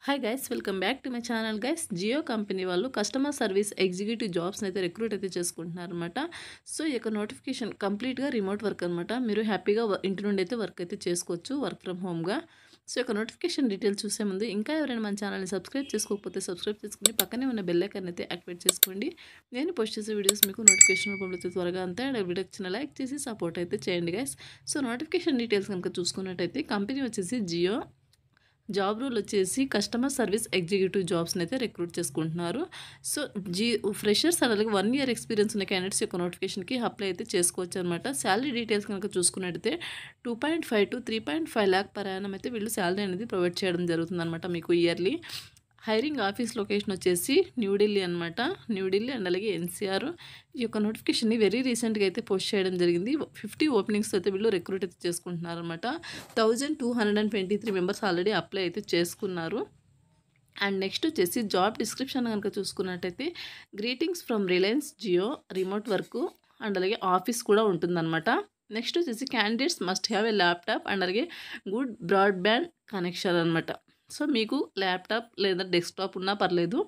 Hi guys, welcome back to my channel guys. Jio company వాళ్ళు customer service executive జాబ్స్ని అయితే recruit అయితే చేసుకుంటున్నారు అనమాట. సో ఈ యొక్క నోటిఫికేషన్ కంప్లీట్గా రిమోట్ వర్క్ అనమాట. మీరు హ్యాపీగా ఇంటి నుండి అయితే వర్క్ అయితే చేసుకోవచ్చు, వర్క్ ఫ్రమ్ హోమ్గా. సో ఈ యొక్క నోటిఫికేషన్ డీటెయిల్స్ చూసే ముందు ఇంకా ఎవరైనా మన ఛానల్ని సబ్స్క్రైబ్ చేసుకోకపోతే సబ్స్క్రైబ్ చేసుకుని పక్కనే ఉన్న బెల్ ఐకాన్ అయితే యాక్టివేట్ చేసుకోండి. నేను పోస్ట్ చేసే వీడియోస్ మీకు నోటిఫికేషన్ రూపంలో త్వరగా అంతే. అండ్ వీడియోకి చిన్న లైక్ చేసి సపోర్ట్ అయితే చేయండి గైస్. సో నోటిఫికేషన్ డీటెయిల్స్ కనుక చూసుకున్నట్టయితే కంపెనీ వచ్చేసి జియో. జాబ్ రోల్ వచ్చేసి కస్టమర్ సర్వీస్ ఎగ్జిక్యూటివ్ జాబ్స్ని అయితే రిక్రూట్ చేసుకుంటున్నారు. సో ఫ్రెషర్స్ అలాగే 1 ఇయర్ ఎక్స్పీరియన్స్ ఉన్న క్యాండిడేట్స్ యొక్క నోటిఫికేషన్కి అప్లై అయితే చేసుకోవచ్చు అనమాట. శాలరీ డీటెయిల్స్ కనుక చూసుకున్నట్టయితే 2.5 to 3.5 lakh పర్ యానం అయితే వీళ్ళు శాలరీ అనేది ప్రొవైడ్ చేయడం జరుగుతుంది అనమాట మీకు ఇయర్లీ. హైరింగ్ ఆఫీస్ లొకేషన్ వచ్చేసి న్యూఢిల్లీ అనమాట. న్యూఢిల్లీ అండ్ అలాగే ఎన్సీఆర్. ఈ యొక్క నోటిఫికేషన్ని వెరీ రీసెంట్గా అయితే పోస్ట్ చేయడం జరిగింది. 50 ఓపెనింగ్స్ అయితే వీళ్ళు రిక్రూట్ అయితే చేసుకుంటున్నారు అనమాట. 1223 మెంబర్స్ ఆల్రెడీ అప్లై అయితే చేసుకున్నారు. అండ్ నెక్స్ట్ వచ్చేసి జాబ్ డిస్క్రిప్షన్ కనుక చూసుకున్నట్టయితే greetings from Reliance Jio, remote work and అలాగే ఆఫీస్ కూడా ఉంటుందన్నమాట. నెక్స్ట్ వచ్చేసి candidates must have a laptop and అలాగే గుడ్ బ్రాడ్బ్యాండ్ కనెక్షన్ అనమాట. సో మీకు ల్యాప్టాప్ లేదా డెస్క్టాప్ ఉన్నా పర్లేదు.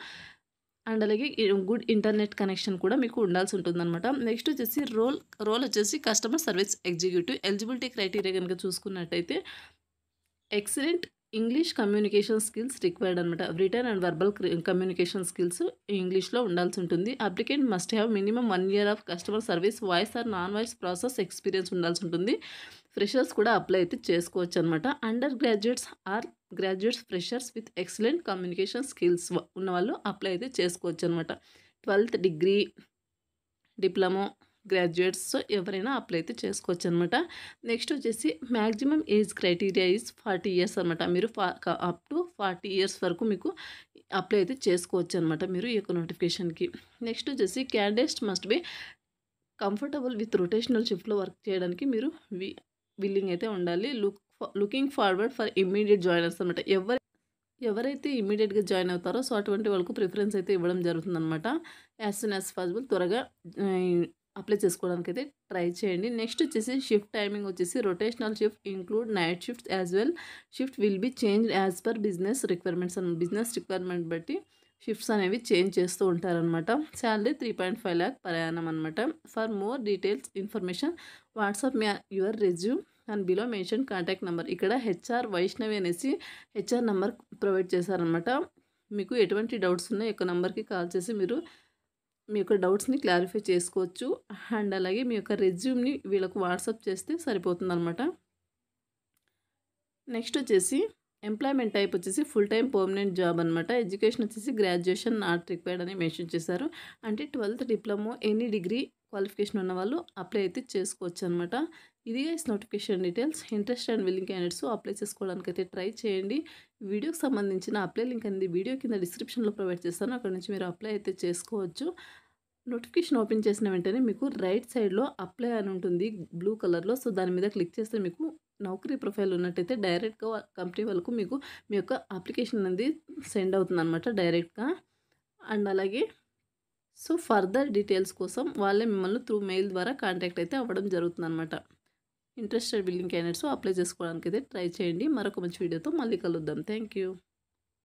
అండ్ అలాగే గుడ్ ఇంటర్నెట్ కనెక్షన్ కూడా మీకు ఉండాల్సి ఉంటుందన్నమాట. నెక్స్ట్ వచ్చేసి రోల్ వచ్చేసి customer service executive. Eligibility criteria కనుక చూసుకున్నట్టయితే excellent English communication skills required అనమాట. Written and verbal communication skills ఇంగ్లీష్లో ఉండాల్సి ఉంటుంది. Applicant must have minimum 1 year of customer service voice or non voice process experience ఉండాల్సి ఉంటుంది. ఫ్రెషర్స్ కూడా అప్లై అయితే చేసుకోవచ్చు అనమాట. Undergraduates or graduates freshers with excellent communication skills ఉన్నవాళ్ళు అప్లై అయితే చేసుకోవచ్చు అనమాట. 12th degree, diploma graduates so ఎవరైనా అప్లై అయితే చేసుకోవచ్చు అనమాట. నెక్స్ట్ వచ్చేసి maximum age criteria is 40 years అనమాట. మీరు అప్ టు 40 years వరకు మీకు అప్లై అయితే చేసుకోవచ్చు అనమాట మీరు ఈ యొక్క నోటిఫికేషన్కి. నెక్స్ట్ వచ్చేసి candidates must be comfortable with rotational షిఫ్ట్లో వర్క్ చేయడానికి మీరు విల్లింగ్ అయితే ఉండాలి. Looking forward for immediate joiners అనమాట. ఎవరైతే ఇమ్మీడియట్గా జాయిన్ అవుతారో సో అటువంటి వాళ్ళకు ప్రిఫరెన్స్ అయితే ఇవ్వడం జరుగుతుందన్నమాట. యాజ్ సూన్ యాజ్ పాసిబుల్ త్వరగా అప్లై చేసుకోవడానికి అయితే ట్రై చేయండి. నెక్స్ట్ వచ్చేసి షిఫ్ట్ టైమింగ్ వచ్చేసి rotational shift include night shifts as well. Shift will be change as per business requirements అని బిజినెస్ రిక్వైర్మెంట్ బట్టి షిఫ్ట్స్ అనేవి చేంజ్ చేస్తూ ఉంటారనమాట. శాలరీ 3.5 lakh పర్ యానం అనమాట. For more details information WhatsApp me your resume and below mention contact number. ఇక్కడ HR Vaishnavi అనేసి HR number provide చేశారనమాట. మీకు ఎటువంటి డౌట్స్ ఉన్నాయో ఈ యొక్క నెంబర్కి కాల్ చేసి మీరు మీ యొక్క డౌట్స్ని క్లారిఫై చేసుకోవచ్చు. అండ్ అలాగే మీ యొక్క రెజ్యూమ్ని వీళ్ళకు వాట్సాప్ చేస్తే సరిపోతుందన్నమాట. నెక్స్ట్ వచ్చేసి ఎంప్లాయ్మెంట్ టైప్ వచ్చేసి ఫుల్ టైం పర్మనెంట్ జాబ్ అనమాట. ఎడ్యుకేషన్ వచ్చేసి గ్రాడ్యుయేషన్ నాట్ రిక్వైర్డ్ అని మెన్షన్ చేశారు. అంటే 12th diploma any degree qualification ఉన్న వాళ్ళు అప్లై అయితే చేసుకోవచ్చు అనమాట. ఇది guys notification details. Interest and willing candidates apply చేసుకోవడానికి అయితే ట్రై చేయండి. వీడియోకి సంబంధించిన అప్లై లింక్ అనేది వీడియో కింద డిస్క్రిప్షన్లో ప్రొవైడ్ చేస్తాను. అక్కడ నుంచి మీరు అప్లై అయితే చేసుకోవచ్చు. నోటిఫికేషన్ ఓపెన్ చేసిన వెంటనే మీకు రైట్ సైడ్లో అప్లై అని ఉంటుంది బ్లూ కలర్లో. సో దాని మీద క్లిక్ చేస్తే మీకు నౌకరీ ప్రొఫైల్ ఉన్నట్టయితే డైరెక్ట్గా కంపెనీ వాళ్ళకు మీకు మీ యొక్క అప్లికేషన్ అనేది సెండ్ అవుతుంది అనమాట డైరెక్ట్గా. అండ్ అలాగే సో ఫర్దర్ డీటెయిల్స్ కోసం వాళ్ళే మిమ్మల్ని త్రూ మెయిల్ ద్వారా కాంటాక్ట్ అయితే అవ్వడం జరుగుతుంది అనమాట. ఇంట్రెస్టెడ్ బిల్లింగ్ క్యాండిడేట్స్ అప్లై చేసుకోవడానికి అయితే ట్రై చేయండి. మరొక మంచి వీడియోతో మళ్ళీ కలుద్దాం. Thank you.